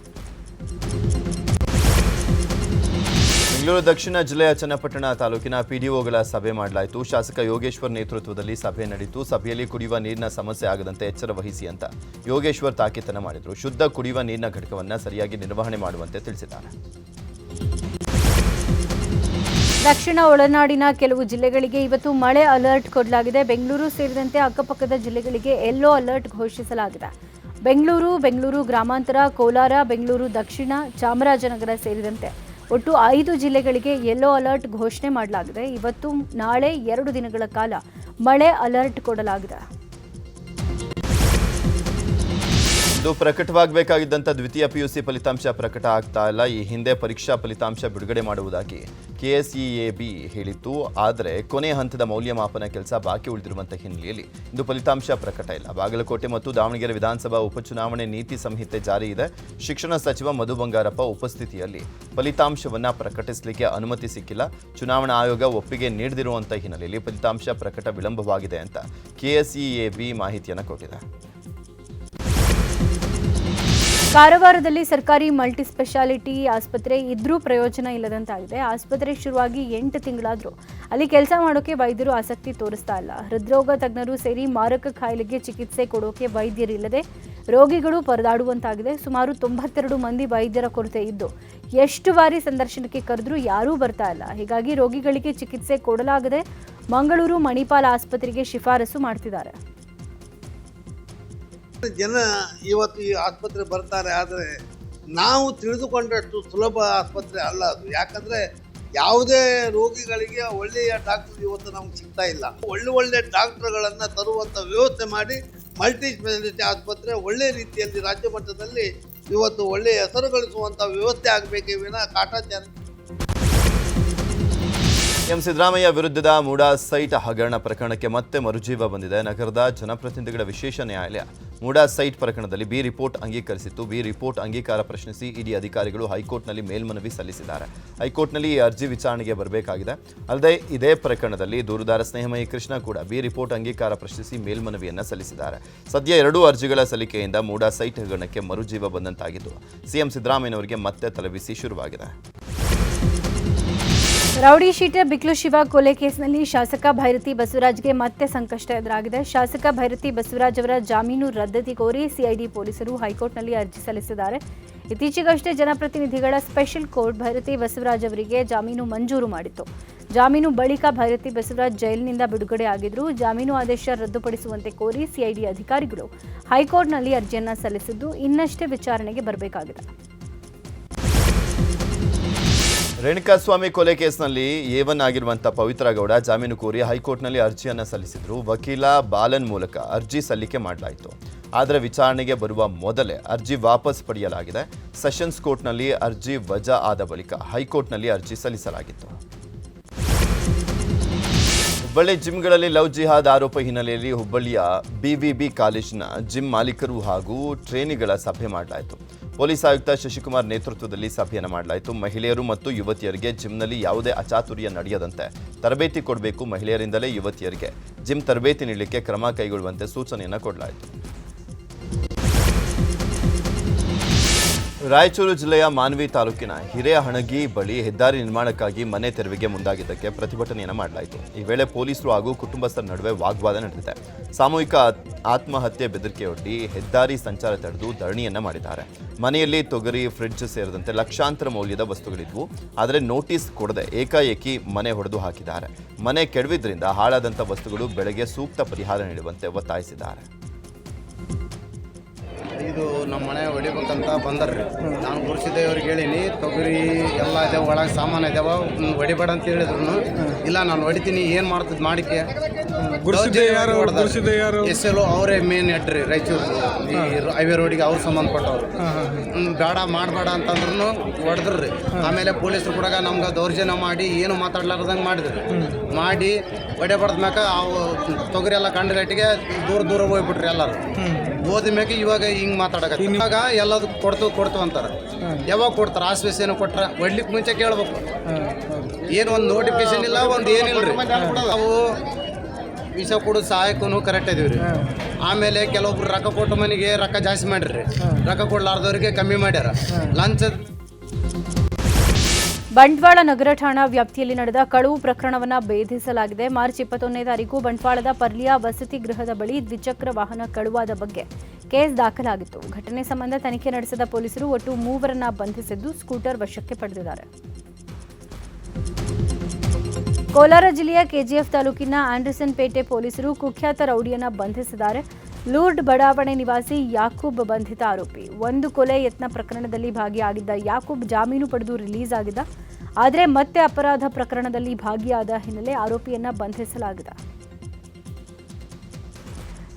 ಬೆಂಗಳೂರು ದಕ್ಷಿಣ ಜಿಲ್ಲೆಯ ಚನ್ನಪಟ್ಟಣ ತಾಲೂಕಿನ ಪಿಡಿಒಗಳ ಸಭೆ ಮಾಡಲಾಯಿತು. ಶಾಸಕ ಯೋಗೇಶ್ವರ್ ನೇತೃತ್ವದಲ್ಲಿ ಸಭೆ ನಡೆಯಿತು. ಸಭೆಯಲ್ಲಿ ಕುಡಿಯುವ ನೀರಿನ ಸಮಸ್ಯೆ ಆಗದಂತೆ ಎಚ್ಚರ ವಹಿಸಿ ಅಂತ ಯೋಗೇಶ್ವರ್ ತಾಕೀತನ್ನು ಮಾಡಿದರು. ಶುದ್ಧ ಕುಡಿಯುವ ನೀರಿನ ಘಟಕವನ್ನು ಸರಿಯಾಗಿ ನಿರ್ವಹಣೆ ಮಾಡುವಂತೆ ತಿಳಿಸಿದ್ದಾರೆ. ದಕ್ಷಿಣ ಒಳನಾಡಿನ ಕೆಲವು ಜಿಲ್ಲೆಗಳಿಗೆ ಇವತ್ತು ಮಳೆ ಅಲರ್ಟ್ ಕೊಡಲಾಗಿದೆ. ಬೆಂಗಳೂರು ಸೇರಿದಂತೆ ಅಕ್ಕಪಕ್ಕದ ಜಿಲ್ಲೆಗಳಿಗೆ ಯೆಲ್ಲೋ ಅಲರ್ಟ್ ಘೋಷಿಸಲಾಗಿದೆ. ಬೆಂಗಳೂರು ಗ್ರಾಮಾಂತರ, ಕೋಲಾರ, ಬೆಂಗಳೂರು ದಕ್ಷಿಣ, ಚಾಮರಾಜನಗರ ಸೇರಿದಂತೆ ಒಟ್ಟು 5 ಜಿಲ್ಲೆಗಳಿಗೆ ಯೆಲ್ಲೋ ಅಲರ್ಟ್ ಘೋಷಣೆ ಮಾಡಲಾಗಿದೆ. ಇವತ್ತು ನಾಳೆ 2 ದಿನಗಳ ಕಾಲ ಮಳೆ ಅಲರ್ಟ್ ಕೊಡಲಾಗಿದೆ. ಇಂದು ಪ್ರಕಟವಾಗಬೇಕಾಗಿದ್ದಂಥ ದ್ವಿತೀಯ ಪಿಯುಸಿ ಫಲಿತಾಂಶ ಪ್ರಕಟ ಆಗ್ತಾ ಇಲ್ಲ. ಈ ಹಿಂದೆ ಪರೀಕ್ಷಾ ಫಲಿತಾಂಶ ಬಿಡುಗಡೆ ಮಾಡುವುದಾಗಿ KSEAB ಹೇಳಿತ್ತು. ಆದರೆ ಕೊನೆ ಹಂತದ ಮೌಲ್ಯಮಾಪನ ಕೆಲಸ ಬಾಕಿ ಉಳಿದಿರುವಂಥ ಹಿನ್ನೆಲೆಯಲ್ಲಿ ಇಂದು ಫಲಿತಾಂಶ ಪ್ರಕಟ ಇಲ್ಲ. ಬಾಗಲಕೋಟೆ ಮತ್ತು ದಾವಣಗೆರೆ ವಿಧಾನಸಭಾ ಉಪಚುನಾವಣೆ ನೀತಿ ಸಂಹಿತೆ ಜಾರಿ ಇದೆ. ಶಿಕ್ಷಣ ಸಚಿವ ಮಧು ಬಂಗಾರಪ್ಪ ಉಪಸ್ಥಿತಿಯಲ್ಲಿ ಫಲಿತಾಂಶವನ್ನು ಪ್ರಕಟಿಸಲಿಕ್ಕೆ ಅನುಮತಿ ಸಿಕ್ಕಿಲ್ಲ. ಚುನಾವಣಾ ಆಯೋಗ ಒಪ್ಪಿಗೆ ನೀಡದಿರುವಂಥ ಹಿನ್ನೆಲೆಯಲ್ಲಿ ಫಲಿತಾಂಶ ಪ್ರಕಟ ವಿಳಂಬವಾಗಿದೆ ಅಂತ KSEAB ಮಾಹಿತಿಯನ್ನು ಕೊಟ್ಟಿದೆ. ಕಾರವಾರದಲ್ಲಿ ಸರ್ಕಾರಿ ಮಲ್ಟಿ ಸ್ಪೆಷಾಲಿಟಿ ಆಸ್ಪತ್ರೆ ಇದ್ರೂ ಪ್ರಯೋಜನ ಇಲ್ಲದಂತಾಗಿದೆ. ಆಸ್ಪತ್ರೆ ಶುರುವಾಗಿ 8 ತಿಂಗಳಾದರೂ ಅಲ್ಲಿ ಕೆಲಸ ಮಾಡೋಕೆ ವೈದ್ಯರು ಆಸಕ್ತಿ ತೋರಿಸ್ತಾ ಇಲ್ಲ. ಹೃದ್ರೋಗ ತಜ್ಞರು ಸೇರಿ ಮಾರಕ ಕಾಯಿಲೆಗೆ ಚಿಕಿತ್ಸೆ ಕೊಡೋಕೆ ವೈದ್ಯರಿಲ್ಲದೆ ರೋಗಿಗಳು ಪರದಾಡುವಂತಾಗಿದೆ. ಸುಮಾರು 92 ಮಂದಿ ವೈದ್ಯರ ಕೊರತೆ ಇದ್ದು ಎಷ್ಟು ಬಾರಿ ಸಂದರ್ಶನಕ್ಕೆ ಕರೆದ್ರೂ ಯಾರೂ ಬರ್ತಾ ಇಲ್ಲ. ಹೀಗಾಗಿ ರೋಗಿಗಳಿಗೆ ಚಿಕಿತ್ಸೆ ಕೊಡಲಾಗದೆ ಮಂಗಳೂರು ಮಣಿಪಾಲ್ ಆಸ್ಪತ್ರೆಗೆ ಶಿಫಾರಸು ಮಾಡ್ತಿದ್ದಾರೆ. ಜನ ಇವತ್ತು ಈ ಆಸ್ಪತ್ರೆ ಬರ್ತಾರೆ, ಆದರೆ ನಾವು ತಿಳಿದುಕೊಂಡಷ್ಟು ಸುಲಭ ಆಸ್ಪತ್ರೆ ಅಲ್ಲ ಅದು. ಯಾಕಂದರೆ ಯಾವುದೇ ರೋಗಿಗಳಿಗೆ ಒಳ್ಳೆಯ ಡಾಕ್ಟರ್ ಇವತ್ತು ನಮ್ಗೆ ಸಿಗ್ತಾ ಇಲ್ಲ. ಒಳ್ಳೆ ಡಾಕ್ಟರ್ಗಳನ್ನು ತರುವಂಥ ವ್ಯವಸ್ಥೆ ಮಾಡಿ ಮಲ್ಟಿ ಸ್ಪೆಷಾಲಿಟಿ ಆಸ್ಪತ್ರೆ ಒಳ್ಳೆ ರೀತಿಯಲ್ಲಿ ರಾಜ್ಯ ಮಟ್ಟದಲ್ಲಿ ಇವತ್ತು ಒಳ್ಳೆಯ ಹೆಸರು ಗಳಿಸುವಂಥ ವ್ಯವಸ್ಥೆ ಆಗಬೇಕೇ ವಿನ ಕಾಟಾಚಾರ. ಸಿಎಂ ಸಿದ್ದರಾಮಯ್ಯ ವಿರುದ್ಧದ ಮೂಡಾ ಸೈಟ್ ಹಗರಣ ಪ್ರಕರಣಕ್ಕೆ ಮತ್ತೆ ಮರುಜೀವ ಬಂದಿದೆ. ನಗರದ ಜನಪ್ರತಿನಿಧಿಗಳ ವಿಶೇಷ ನ್ಯಾಯಾಲಯ ಮೂಡಾ ಸೈಟ್ ಪ್ರಕರಣದಲ್ಲಿ ಬಿ ರಿಪೋರ್ಟ್ ಅಂಗೀಕರಿಸಿತ್ತು. ಬಿ ರಿಪೋರ್ಟ್ ಅಂಗೀಕಾರ ಪ್ರಶ್ನಿಸಿ ಇಡಿ ಅಧಿಕಾರಿಗಳು ಹೈಕೋರ್ಟ್ನಲ್ಲಿ ಮೇಲ್ಮನವಿ ಸಲ್ಲಿಸಿದ್ದಾರೆ. ಹೈಕೋರ್ಟ್ನಲ್ಲಿ ಈ ಅರ್ಜಿ ವಿಚಾರಣೆಗೆ ಬರಬೇಕಾಗಿದೆ. ಅಲ್ಲದೆ ಇದೇ ಪ್ರಕರಣದಲ್ಲಿ ದೂರುದಾರ ಸ್ನೇಹಮಯಿ ಕೃಷ್ಣ ಕೂಡ ಬಿ ರಿಪೋರ್ಟ್ ಅಂಗೀಕಾರ ಪ್ರಶ್ನಿಸಿ ಮೇಲ್ಮನವಿಯನ್ನು ಸಲ್ಲಿಸಿದ್ದಾರೆ. ಸದ್ಯ 2 ಅರ್ಜಿಗಳ ಸಲ್ಲಿಕೆಯಿಂದ ಮೂಡಾ ಸೈಟ್ ಹಗರಣಕ್ಕೆ ಮರುಜೀವ ಬಂದಂತಾಗಿದ್ದು ಸಿಎಂ ಸಿದ್ದರಾಮಯ್ಯನವರಿಗೆ ಮತ್ತೆ ತಲೆಬಿಸಿ ಶುರುವಾಗಿದೆ. ರೌಡಿ ಶೀಟರ್ ಬಿಕ್ಲು ಶಿವ ಕೊಲೆ ಕೇಸ್ನಲ್ಲಿ ಶಾಸಕ ಭೈರತಿ ಬಸವರಾಜ್ಗೆ ಮತ್ತೆ ಸಂಕಷ್ಟ ಎದುರಾಗಿದೆ. ಶಾಸಕ ಭೈರತಿ ಬಸವರಾಜ್ ಅವರ ಜಾಮೀನು ರದ್ದತಿ ಕೋರಿ ಸಿಐಡಿ ಪೊಲೀಸರು ಹೈಕೋರ್ಟ್ನಲ್ಲಿ ಅರ್ಜಿ ಸಲ್ಲಿಸಿದ್ದಾರೆ. ಇತ್ತೀಚೆಗಷ್ಟೇ ಜನಪ್ರತಿನಿಧಿಗಳ ಸ್ಪೆಷಲ್ ಕೋರ್ಟ್ ಭೈರತಿ ಬಸವರಾಜ್ ಅವರಿಗೆ ಜಾಮೀನು ಮಂಜೂರು ಮಾಡಿತ್ತು. ಜಾಮೀನು ಬಳಿಕ ಭೈರತಿ ಬಸವರಾಜ್ ಜೈಲಿನಿಂದ ಬಿಡುಗಡೆ ಆಗಿದ್ರು. ಜಾಮೀನು ಆದೇಶ ರದ್ದುಪಡಿಸುವಂತೆ ಕೋರಿ ಸಿಐಡಿ ಅಧಿಕಾರಿಗಳು ಹೈಕೋರ್ಟ್ನಲ್ಲಿ ಅರ್ಜಿಯನ್ನು ಸಲ್ಲಿಸಿದ್ದು ಇನ್ನಷ್ಟೇ ವಿಚಾರಣೆಗೆ ಬರಬೇಕಾಗಿದೆ. ರೇಣುಕಾಸ್ವಾಮಿ ಕೊಲೆ ಕೇಸ್ನಲ್ಲಿ A1 ಆಗಿರುವಂಥ ಪವಿತ್ರ ಗೌಡ ಜಾಮೀನು ಕೋರಿ ಹೈಕೋರ್ಟ್ನಲ್ಲಿ ಅರ್ಜಿಯನ್ನು ಸಲ್ಲಿಸಿದರು. ವಕೀಲ ಬಾಲನ್ ಮೂಲಕ ಅರ್ಜಿ ಸಲ್ಲಿಕೆ ಮಾಡಲಾಯಿತು. ಆದರೆ ವಿಚಾರಣೆಗೆ ಬರುವ ಮೊದಲೇ ಅರ್ಜಿ ವಾಪಸ್ ಪಡೆಯಲಾಗಿದೆ. ಸೆಷನ್ಸ್ ಕೋರ್ಟ್ನಲ್ಲಿ ಅರ್ಜಿ ವಜಾ ಆದ ಬಳಿಕ ಹೈಕೋರ್ಟ್ನಲ್ಲಿ ಅರ್ಜಿ ಸಲ್ಲಿಸಲಾಗಿತ್ತು. ಹುಬ್ಬಳ್ಳಿ ಜಿಮ್ಗಳಲ್ಲಿ ಲವ್ ಜಿಹಾದ್ ಆರೋಪ ಹಿನ್ನೆಲೆಯಲ್ಲಿ ಹುಬ್ಬಳ್ಳಿಯ BVB ಕಾಲೇಜಿನ ಜಿಮ್ ಮಾಲೀಕರು ಹಾಗೂ ಟ್ರೇನಿಗಳ ಸಭೆ ಮಾಡಲಾಯಿತು. ಪೊಲೀಸ್ ಆಯುಕ್ತ ಶಶಿಕುಮಾರ್ ನೇತೃತ್ವದಲ್ಲಿ ಸಭೆಯನ್ನು ಮಾಡಲಾಯಿತು. ಮಹಿಳೆಯರು ಮತ್ತು ಯುವತಿಯರಿಗೆ ಜಿಮ್ನಲ್ಲಿ ಯಾವುದೇ ಅಚಾತುರ್ಯ ನಡೆಯದಂತೆ ತರಬೇತಿ ಕೊಡಬೇಕು. ಮಹಿಳೆಯರಿಂದಲೇ ಯುವತಿಯರಿಗೆ ಜಿಮ್ ತರಬೇತಿ ನೀಡಲಿಕ್ಕೆ ಕ್ರಮ ಕೈಗೊಳ್ಳುವಂತೆ ಸೂಚನೆಯನ್ನು ಕೊಡಲಾಯಿತು. ರಾಯಚೂರು ಜಿಲ್ಲೆಯ ಮಾನ್ವಿ ತಾಲೂಕಿನ ಹಿರೇಹಣಗಿ ಬಳಿ ಹೆದ್ದಾರಿ ನಿರ್ಮಾಣಕ್ಕಾಗಿ ಮನೆ ತೆರವಿಗೆ ಮುಂದಾಗಿದ್ದಕ್ಕೆ ಪ್ರತಿಭಟನೆಯನ್ನು ಮಾಡಲಾಯಿತು. ಈ ವೇಳೆ ಪೊಲೀಸರು ಹಾಗೂ ಕುಟುಂಬಸ್ಥರ ನಡುವೆ ವಾಗ್ವಾದ ನಡೆದಿದೆ. ಸಾಮೂಹಿಕ ಆತ್ಮಹತ್ಯೆ ಬೆದರಿಕೆಯೊಡ್ಡಿ ಹೆದ್ದಾರಿ ಸಂಚಾರ ತಡೆದು ಧರಣಿಯನ್ನ ಮಾಡಿದ್ದಾರೆ. ಮನೆಯಲ್ಲಿ ತೊಗರಿ, ಫ್ರಿಡ್ಜ್ ಸೇರಿದಂತೆ ಲಕ್ಷಾಂತರ ಮೌಲ್ಯದ ವಸ್ತುಗಳಿದ್ವು. ಆದರೆ ನೋಟಿಸ್ ಕೊಡದೆ ಏಕಾಏಕಿ ಮನೆ ಹೊಡೆದು ಹಾಕಿದ್ದಾರೆ. ಮನೆ ಕೆಡವಿದ್ರಿಂದ ಹಾಳಾದಂಥ ವಸ್ತುಗಳು ಬೆಳೆಗೆ ಸೂಕ್ತ ಪರಿಹಾರ ನೀಡುವಂತೆ ಒತ್ತಾಯಿಸಿದ್ದಾರೆ. ಇದು ನಮ್ಮ ಮನೆ ಹೊಡಿಬೇಕಂತ ಬಂದರ್ರಿ. ನಾನು ಗುಡಿಸಿದ್ದೆ ಇವ್ರಿಗೆ ಹೇಳೀನಿ, ತೊಗರಿ ಎಲ್ಲ ಇದಾವೆ, ಒಳಗೆ ಸಾಮಾನು ಇದಾವೆ, ಹೊಡಿಬೇಡ ಅಂತ ಹೇಳಿದ್ರು. ಇಲ್ಲ ನಾನು ಹೊಡಿತೀನಿ, ಏನು ಮಾಡ್ತದೆ ಮಾಡಿಕೆ SLO ಅವರೇ ಮೇನ್ ಹೆಡ್ ರೀ ರಾಯಚೂರು ಈ ಹೈವೇ ರೋಡಿಗೆ ಅವ್ರು ಸಂಬಂಧಪಟ್ಟವ್ರು. ಬೇಡ ಮಾಡಬೇಡ ಅಂತಂದ್ರೂ ಹೊಡೆದ್ರಿ. ಆಮೇಲೆ ಪೊಲೀಸರು ಕೂಡ ನಮ್ಗೆ ದೌರ್ಜನ್ಯ ಮಾಡಿ ಏನು ಮಾತಾಡ್ಲಾರ್ದಂಗೆ ಮಾಡಿದ್ರು. ಮಾಡಿ ಹೊಡೆಬಾರ್ದ ಮ್ಯಾಕ ಅವು ತೊಗರಿ ಎಲ್ಲ ಕಂಡುಗಟ್ಟಿಗೆ ದೂರ ಹೋಗ್ಬಿಟ್ರಿ. ಎಲ್ಲರೂ ಹೋದ ಮ್ಯಾಕೆ ಇವಾಗ ಹಿಂಗೆ ಮಾತಾಡಕ ಇವಾಗ ಎಲ್ಲದು ಕೊಡ್ತು ಅಂತಾರೆ. ಯಾವಾಗ ಕೊಡ್ತಾರೆ? ಆಶ್ವಾಸನೆ ಕೊಟ್ರೆ ಹೊಡ್ಲಿಕ್ಕೆ ಮುಂಚೆ ಕೇಳ್ಬೇಕು. ಏನು ಒಂದು ನೋಟಿಫಿಕೇಶನ್ ಇಲ್ಲ, ಒಂದು ಏನಿಲ್ಲ ರೀ. ಅವು ವಿಷ ಕೊಡೋದು ಸಹಾಯಕ್ಕೂ ಕರೆಕ್ಟ್ ಇದೀವಿ ರೀ. ಆಮೇಲೆ ಕೆಲವೊಬ್ರು ರೊಕ್ಕ ಕೊಟ್ಟು ಮನೆಗೆ ರೊಕ್ಕ ಜಾಸ್ತಿ ಮಾಡಿರಿ, ರೊಕ್ಕ ಕೊಡ್ಲಾರ್ದವ್ರಿಗೆ ಕಮ್ಮಿ ಮಾಡ್ಯಾರ. ಲಂಚ ಬಂಟ್ವಾಳ ನಗರ ಠಾಣಾ ವ್ಯಾಪ್ತಿಯಲ್ಲಿ ನಡೆದ ಕಳವು ಪ್ರಕರಣವನ್ನು ಭೇದಿಸಲಾಗಿದೆ. ಮಾರ್ಚ್ 21ನೇ ತಾರೀಕು ಬಂಟ್ವಾಳದ ಪರ್ಲಿಯಾ ವಸತಿ ಗೃಹದ ಬಳಿ ದ್ವಿಚಕ್ರ ವಾಹನ ಕಳುವಾದ ಬಗ್ಗೆ ಕೇಸ್ ದಾಖಲಾಗಿತ್ತು. ಘಟನೆ ಸಂಬಂಧ ತನಿಖೆ ನಡೆಸಿದ ಪೊಲೀಸರು ಒಟ್ಟು 3 ಬಂಧಿಸಿದ್ದು ಸ್ಕೂಟರ್ ವಶಕ್ಕೆ ಪಡೆದಿದ್ದಾರೆ. ಕೋಲಾರ ಜಿಲ್ಲೆಯ KGF ತಾಲೂಕಿನ ಆಂಡರ್ಸನ್ ಪೇಟೆ ಪೊಲೀಸರು ಕುಖ್ಯಾತ ರೌಡಿಯನ್ನ ಬಂಧಿಸಿದ್ದಾರೆ. ಲೂರ್ಡ್ ಬಡಾವಣೆ ನಿವಾಸಿ ಯಾಕೂಬ್ ಬಂಧಿತ ಆರೋಪಿ. 1 ಕೊಲೆ ಯತ್ನ ಪ್ರಕರಣದಲ್ಲಿ ಭಾಗಿಯಾಗಿದ್ದ ಯಾಕೂಬ್ ಜಾಮೀನು ಪಡೆದು ರಿಲೀಸ್ ಆಗಿದ್ದ. ಆದರೆ ಮತ್ತೆ ಅಪರಾಧ ಪ್ರಕರಣದಲ್ಲಿ ಭಾಗಿಯಾದ ಹಿನ್ನೆಲೆ ಆರೋಪಿಯನ್ನ ಬಂಧಿಸಲಾಗಿದೆ.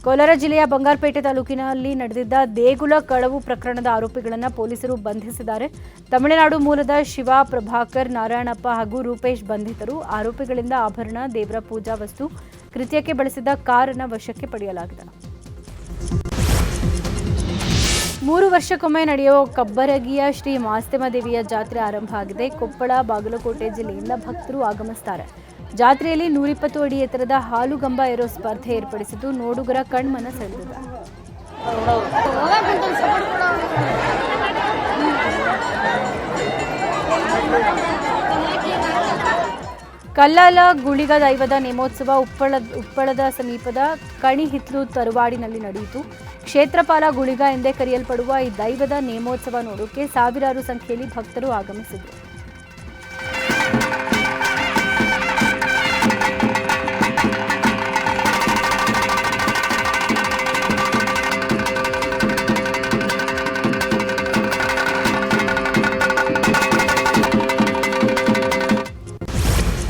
ಕೋಲಾರ ಜಿಲ್ಲೆಯ ಬಂಗಾರಪೇಟೆ ತಾಲೂಕಿನಲ್ಲಿ ನಡೆದಿದ್ದ ದೇಗುಲ ಕಳವು ಪ್ರಕರಣದ ಆರೋಪಿಗಳನ್ನು ಪೊಲೀಸರು ಬಂಧಿಸಿದ್ದಾರೆ. ತಮಿಳುನಾಡು ಮೂಲದ ಶಿವ, ಪ್ರಭಾಕರ್, ನಾರಾಯಣಪ್ಪ ಹಾಗೂ ರೂಪೇಶ್ ಬಂಧಿತರು. ಆರೋಪಿಗಳಿಂದ ಆಭರಣ, ದೇವರ ಪೂಜಾ ವಸ್ತು, ಕೃತ್ಯಕ್ಕೆ ಬಳಸಿದ ಕಾರನ್ನು ವಶಕ್ಕೆ ಪಡೆಯಲಾಗಿದೆ. 3 ವರ್ಷಕ್ಕೊಮ್ಮೆ ನಡೆಯುವ ಕಬ್ಬರಗಿಯ ಶ್ರೀ ಮಾಸ್ತಮ್ಮ ದೇವಿಯ ಜಾತ್ರೆ ಆರಂಭ ಆಗಿದೆ. ಕೊಪ್ಪಳ, ಬಾಗಲಕೋಟೆ ಜಿಲ್ಲೆಯಿಂದ ಭಕ್ತರು ಆಗಮಿಸುತ್ತಾರೆ. ಜಾತ್ರೆಯಲ್ಲಿ 120 ಅಡಿ ಎತ್ತರದ ಹಾಲುಗಂಬ ಏರೋ ಸ್ಪರ್ಧೆ ಏರ್ಪಡಿಸಿದ್ದು ನೋಡುಗರ ಕಣ್ಮನ ಸೆಳೆದಿದೆ. ಕಲ್ಲಾಲ ಗುಳಿಗ ದೈವದ ನೇಮೋತ್ಸವ ಉಪ್ಪಳದ ಸಮೀಪದ ಕಣಿಹಿತ್ಲು ತರುವಾಡಿನಲ್ಲಿ ನಡೆಯಿತು. ಕ್ಷೇತ್ರಪಾಲ ಗುಳಿಗ ಎಂದೇ ಕರೆಯಲ್ಪಡುವ ಈ ದೈವದ ನೇಮೋತ್ಸವ ನೋಡೋಕೆ ಸಾವಿರಾರು ಸಂಖ್ಯೆಯಲ್ಲಿ ಭಕ್ತರು ಆಗಮಿಸಿದರು.